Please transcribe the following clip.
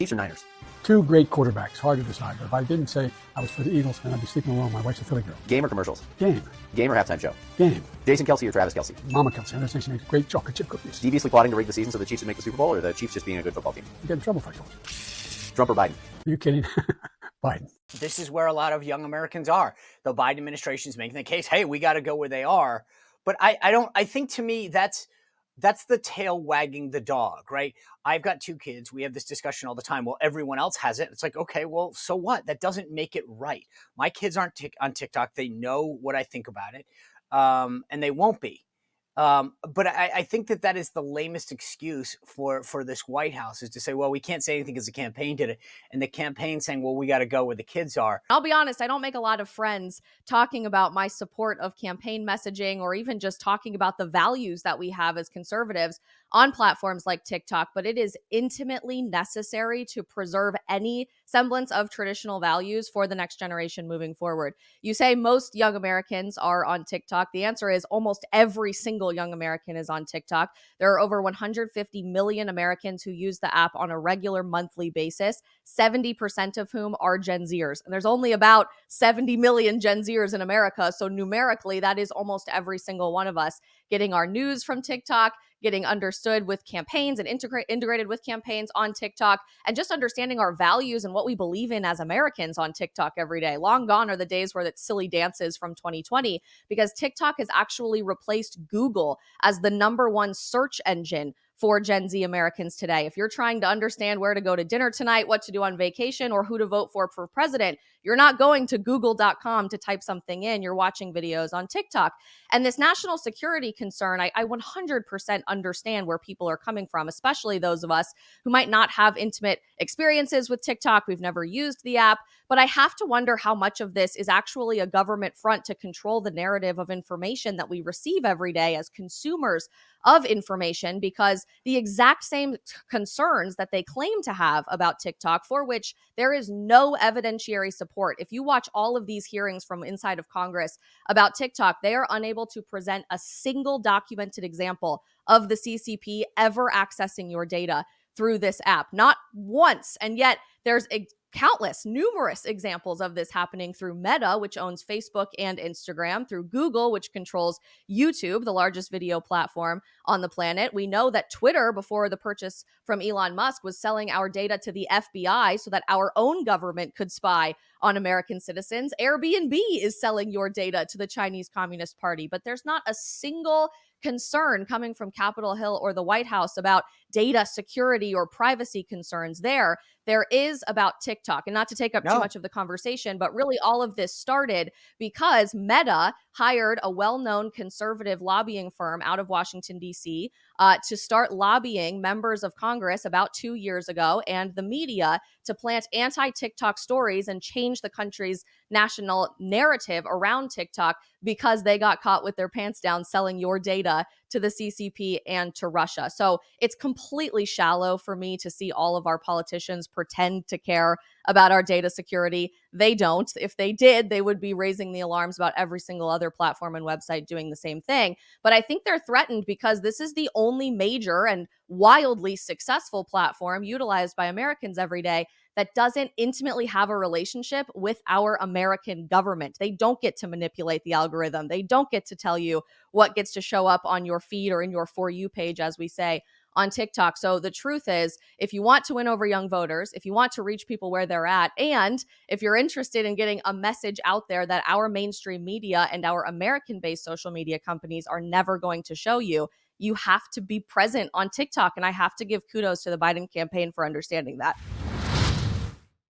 Chiefs or Niners? Two great quarterbacks, hard to decide. But if I didn't say I was for the Eagles, then I'd be sleeping alone. My wife's a Philly girl. Game or commercials? Game. Game or halftime show? Game. Jason Kelsey or Travis Kelsey? Mama Kelsey. I understand she makes great chocolate chip cookies. Deviously plotting to rig the season so the Chiefs would make the Super Bowl, or the Chiefs just being a good football team? You get in trouble if I told you. Trump or Biden? Are you kidding? Biden. This is where a lot of young Americans are. The Biden administration is making the case, hey, we got to go where they are. But I think to me, that's the tail wagging the dog, right? I've got two kids. We have this discussion all the time. Well, everyone else has it. It's like, okay, well, so what? That doesn't make it right. My kids aren't on TikTok. They know what I think about it, and they won't be. But I think that is the lamest excuse for this White House, is to say, well, we can't say anything because the campaign did it. And the campaign saying, well, we got to go where the kids are. I'll be honest, I don't make a lot of friends talking about my support of campaign messaging or even just talking about the values that we have as conservatives on platforms like TikTok, but it is intimately necessary to preserve any semblance of traditional values for the next generation moving forward. You say most young Americans are on TikTok. The answer is almost every single young American is on TikTok. There are over 150 million Americans who use the app on a regular monthly basis, 70% of whom are Gen Zers. And there's only about 70 million Gen Zers in America. So numerically, that is almost every single one of us getting our news from TikTok, getting understood with campaigns and integrated with campaigns on TikTok, and just understanding our values and what we believe in as Americans on TikTok every day. Long gone are the days where it's silly dances from 2020, because TikTok has actually replaced Google as the number one search engine for Gen Z Americans today. If you're trying to understand where to go to dinner tonight, what to do on vacation, or who to vote for president, you're not going to google.com to type something in. You're watching videos on TikTok. And this national security concern, I 100% understand where people are coming from, especially those of us who might not have intimate experiences with TikTok. We've never used the app. But I have to wonder how much of this is actually a government front to control the narrative of information that we receive every day as consumers of information, because the exact same concerns that they claim to have about TikTok, for which there is no evidentiary support. If you watch all of these hearings from inside of Congress about TikTok, they are unable to present a single documented example of the CCP ever accessing your data through this app. Not once. And yet there's numerous examples of this happening through Meta, which owns Facebook and Instagram, through Google, which controls YouTube, the largest video platform on the planet. We know that Twitter, before the purchase from Elon Musk, was selling our data to the FBI so that our own government could spy on American citizens. Airbnb is selling your data to the Chinese Communist Party, but there's not a single concern coming from Capitol Hill or the White House about data security or privacy concerns there. There is about TikTok. And not to take up too much of the conversation, but really all of this started because Meta hired a well-known conservative lobbying firm out of Washington, D.C. To start lobbying members of Congress about 2 years ago and the media to plant anti-TikTok stories and change the country's national narrative around TikTok, because they got caught with their pants down selling your data to the CCP and to Russia. So it's completely shallow for me to see all of our politicians pretend to care about our data security. They don't. If they did, they would be raising the alarms about every single other platform and website doing the same thing. But I think they're threatened because this is the only major and wildly successful platform utilized by Americans every day that doesn't intimately have a relationship with our American government. They don't get to manipulate the algorithm. They don't get to tell you what gets to show up on your feed or in your For You page, as we say on TikTok. So the truth is, if you want to win over young voters, if you want to reach people where they're at, and if you're interested in getting a message out there that our mainstream media and our American-based social media companies are never going to show you, you have to be present on TikTok. And I have to give kudos to the Biden campaign for understanding that.